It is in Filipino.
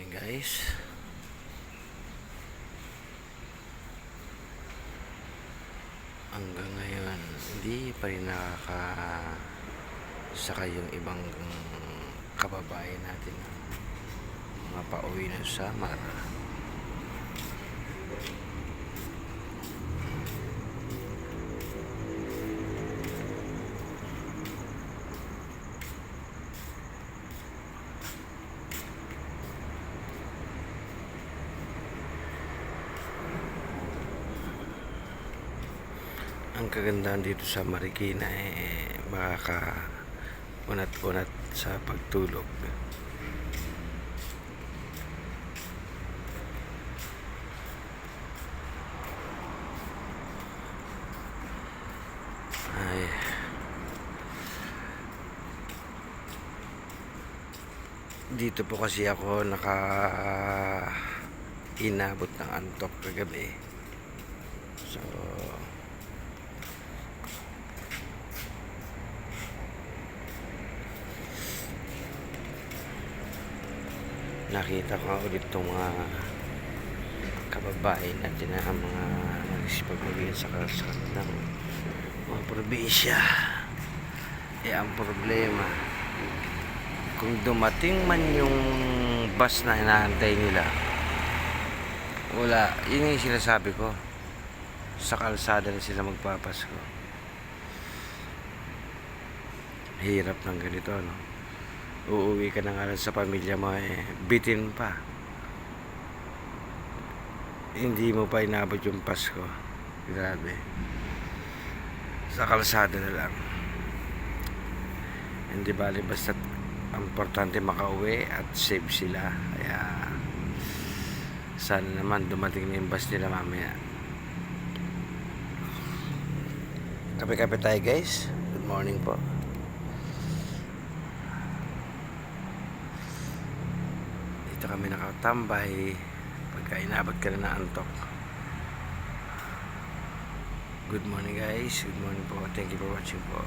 morning guys. Hanggang ngayon hindi pa rin nakakasakay yung ibang kababayan natin na mga pauwi na sa Samar. Ang kagandahan dito sa Marikina makaka-unat-unat sa pagtulog. Ay, dito po kasi ako inabot ng antok kagabi. So nakita ko ulit itong mga kababayan natin na ang mga nagsipagpagin sa kalsat ng mga probinsya. Ang problema, kung dumating man yung bus na inaantay nila, wala. Yun yung sinasabi ko, sa kalsada na sila magpapasko. Hirap ng ganito, no? Uuwi ka na nga lang sa pamilya mo, bitin pa, hindi mo pa inabot yung Pasko. Grabe, sa kalsada na lang. Hindi bali, basta ang importante makauwi at safe sila. Kaya sana naman dumating na yung bus nila mamaya. Kape-kape tayo guys. Good morning po. Dito kami nakatambay pagka inabot ka na ng antok. Good morning guys. Good morning po. Thank you for watching po.